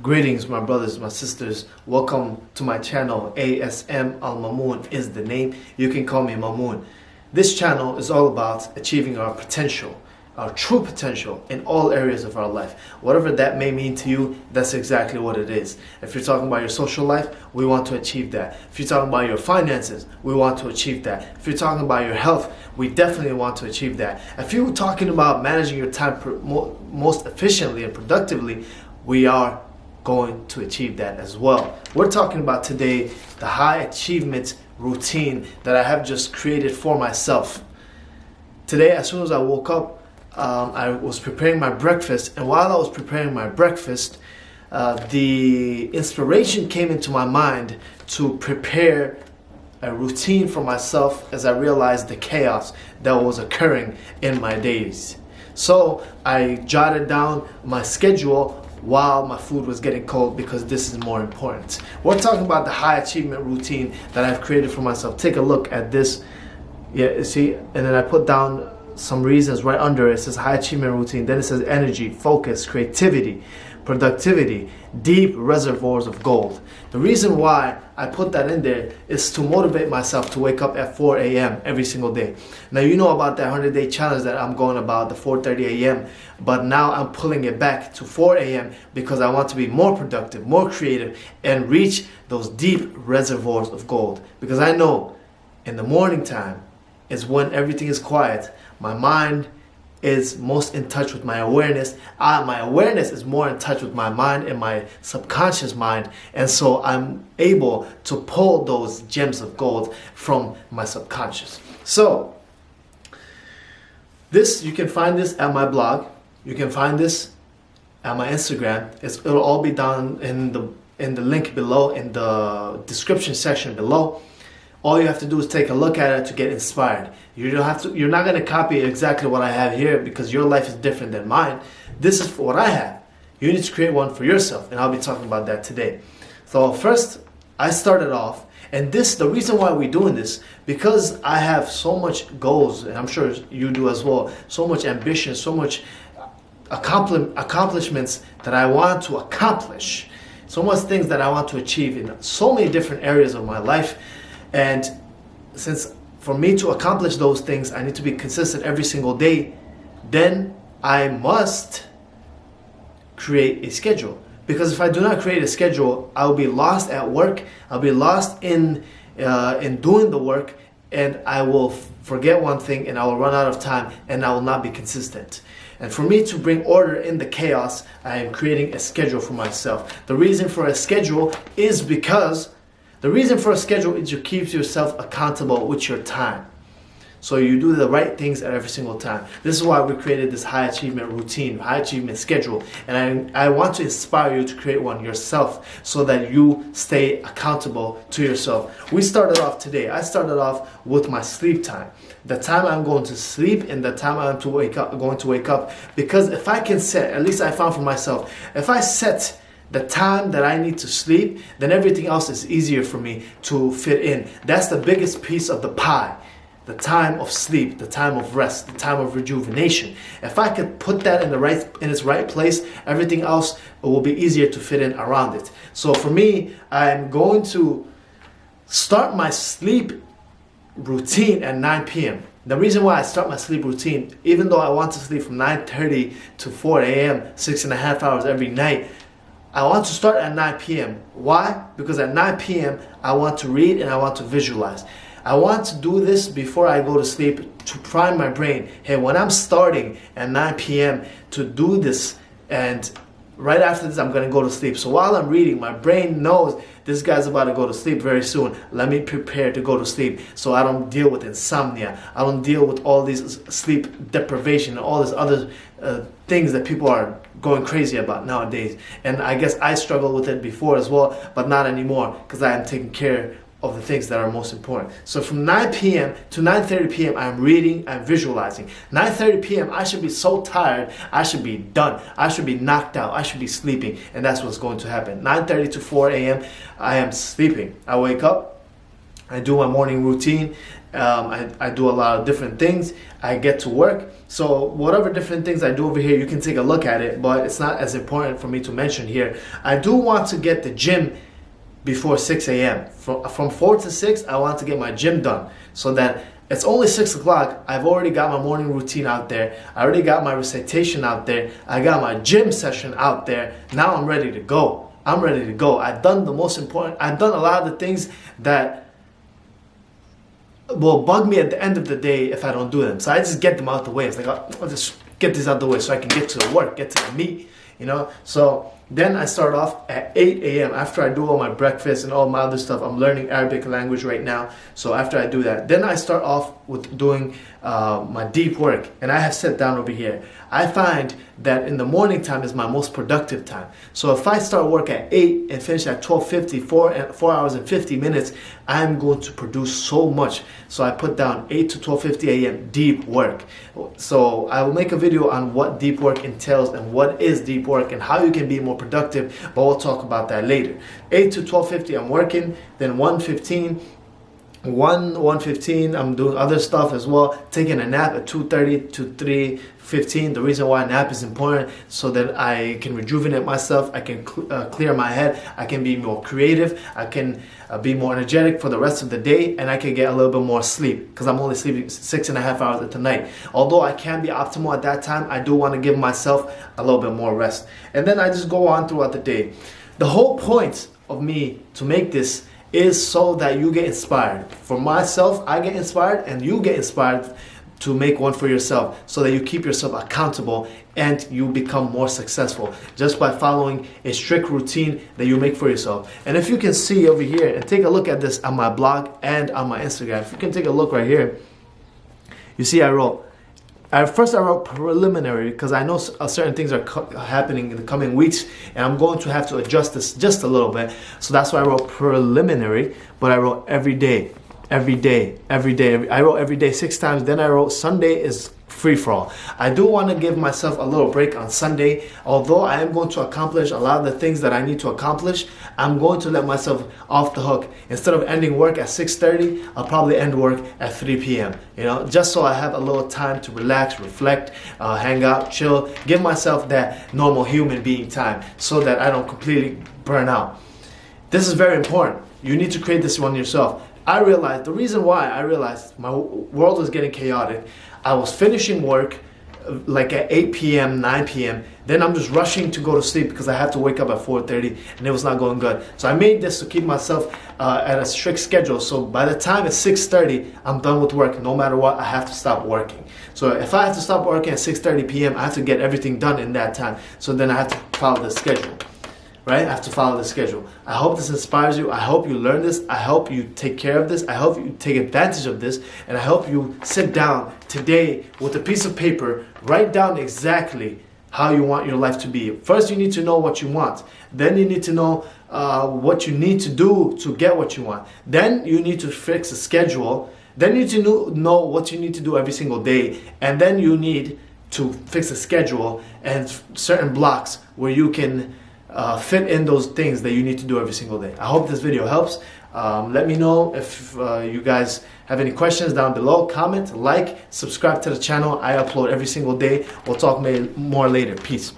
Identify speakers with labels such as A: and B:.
A: Greetings, my brothers, my sisters. Welcome to my channel. ASM Al-Mamun is the name. You can call me Mamun. This channel is all about achieving our potential, our true potential in all areas of our life. Whatever that may mean to you, that's exactly what it is. If you're talking about your social life, we want to achieve that. If you're talking about your finances, we want to achieve that. If you're talking about your health, we definitely want to achieve that. If you're talking about managing your time most efficiently and productively, we are going to achieve that as well. We're talking about today the high achievement routine that I have just created for myself. Today, as soon as I woke up, I was preparing my breakfast, and while I was preparing my breakfast, the inspiration came into my mind to prepare a routine for myself as I realized the chaos that was occurring in my days. So I jotted down my schedule while my food was getting cold, because this is more important. We're talking about the high achievement routine that I've created for myself. Take a look at this. Yeah, see, and then I put down some reasons right under it. It says high achievement routine. Then it says energy, focus, creativity, productivity, deep reservoirs of gold. The reason why I put that in there is to motivate myself to wake up at 4 a.m. every single day. Now, you know about that 100-day challenge that I'm going about, the 4:30 a.m. But now I'm pulling it back to 4 a.m. because I want to be more productive, more creative, and reach those deep reservoirs of gold. Because I know in the morning time is when everything is quiet. My mind is most in touch with my awareness. My awareness is more in touch with my mind and my subconscious mind. And so I'm able to pull those gems of gold from my subconscious. So this, you can find this at my blog. You can find this at my Instagram. It'll all be down in the link below, in the description section below. All you have to do is take a look at it to get inspired. You don't have to. You're not going to copy exactly what I have here, because your life is different than mine. This is for what I have. You need to create one for yourself, and I'll be talking about that today. So first, I started off, and the reason why we're doing this, because I have so much goals, and I'm sure you do as well, so much ambition, so much accomplishments that I want to accomplish, so much things that I want to achieve in so many different areas of my life. And since for me to accomplish those things, I need to be consistent every single day, then I must create a schedule. Because if I do not create a schedule, I'll be lost at work, I'll be lost in doing the work, and I will forget one thing, and I will run out of time, and I will not be consistent. And for me to bring order in the chaos, I am creating a schedule for myself. The reason for a schedule is you keep yourself accountable with your time. So you do the right things at every single time. This is why we created this high achievement routine, high achievement schedule. And I want to inspire you to create one yourself so that you stay accountable to yourself. We started off today. I started off with my sleep time. The time I'm going to sleep and the time I'm going to wake up. Because if I can set, at least I found for myself, if I set the time that I need to sleep, then everything else is easier for me to fit in. That's the biggest piece of the pie. The time of sleep, the time of rest, the time of rejuvenation. If I could put that in its right place, everything else will be easier to fit in around it. So for me, I'm going to start my sleep routine at 9 p.m. The reason why I start my sleep routine, even though I want to sleep from 9:30 to 4 a.m., 6.5 hours every night, I want to start at 9 p.m. Why? Because at 9 p.m. I want to read and I want to visualize. I want to do this before I go to sleep to prime my brain. Hey, when I'm starting at 9 p.m. to do this, and right after this I'm going to go to sleep. So while I'm reading, my brain knows this guy's about to go to sleep very soon. Let me prepare to go to sleep so I don't deal with insomnia. I don't deal with all these sleep deprivation and all these other things that people are going crazy about nowadays. And I guess I struggled with it before as well, but not anymore, because I am taking care of the things that are most important. So from 9 p.m. to 9:30 p.m. I'm reading, I'm visualizing. 9:30 p.m. I should be so tired, I should be done. I should be knocked out, I should be sleeping, and that's what's going to happen. 9:30 to 4 a.m. I am sleeping. I wake up, I do my morning routine. I do a lot of different things. I get to work. So whatever different things I do over here, you can take a look at it, but it's not as important for me to mention here. I do want to get the gym before 6 a.m. From 4 to 6, I want to get my gym done so that it's only 6 o'clock. I've already got my morning routine out there. I already got my recitation out there. I got my gym session out there. Now I'm ready to go. I'm ready to go. I've done the most important. I've done a lot of the things that will bug me at the end of the day if I don't do them. So I just get them out the way. It's like, I'll just get this out the way so I can get to the work, get to the meat, you know. So then I start off at 8 a.m. after I do all my breakfast and all my other stuff. I'm learning Arabic language right now. So after I do that, then I start off with doing my deep work. And I have set down over here. I find that in the morning time is my most productive time. So if I start work at 8 and finish at 12:50, 4 hours and 50 minutes, I'm going to produce so much. So I put down 8 to 12:50 a.m. deep work. So I will make a video on what deep work entails and what is deep work and how you can be more productive, but we'll talk about that later. 8 to 12:50 I'm working, then 1:15 I'm doing other stuff as well, taking a nap at 2:30 to 3:15. The reason why a nap is important so that I can rejuvenate myself, I can clear my head, I can be more creative, I can be more energetic for the rest of the day, and I can get a little bit more sleep because I'm only sleeping 6.5 hours at the night. Although I can be optimal at that time, I do want to give myself a little bit more rest. And then I just go on throughout the day. The whole point of me to make this is so that you get inspired. For myself, I get inspired and you get inspired to make one for yourself so that you keep yourself accountable and you become more successful just by following a strict routine that you make for yourself. And if you can see over here and take a look at this on my blog and on my Instagram, if you can take a look right here, you see I wrote preliminary because I know certain things are happening in the coming weeks and I'm going to have to adjust this just a little bit. So that's why I wrote preliminary, but I wrote every day. I wrote every day 6 times. Then I wrote Sunday is free for all. I do want to give myself a little break on Sunday. Although I am going to accomplish a lot of the things that I need to accomplish, I'm going to let myself off the hook. Instead of ending work at 6:30, I'll probably end work at 3 p.m. You know, just so I have a little time to relax, reflect, hang out, chill, give myself that normal human being time so that I don't completely burn out. This is very important. You need to create this one yourself. The reason why I realized my world was getting chaotic, I was finishing work like at 8 p.m., 9 p.m. Then I'm just rushing to go to sleep because I have to wake up at 4:30 and it was not going good. So I made this to keep myself at a strict schedule. So by the time it's 6:30, I'm done with work. No matter what, I have to stop working. So if I have to stop working at 6:30 p.m., I have to get everything done in that time. So then I have to follow the schedule. Right? I have to follow the schedule. I hope this inspires you. I hope you learn this. I hope you take care of this. I hope you take advantage of this. And I hope you sit down today with a piece of paper, write down exactly how you want your life to be. First, you need to know what you want. Then you need to know what you need to do to get what you want. Then you need to fix a schedule. Then you need to know what you need to do every single day. And then you need to fix a schedule and certain blocks where you can fit in those things that you need to do every single day. I hope this video helps. Let me know if you guys have any questions down below. Comment, like, subscribe to the channel. I upload every single day. We'll talk more later. Peace.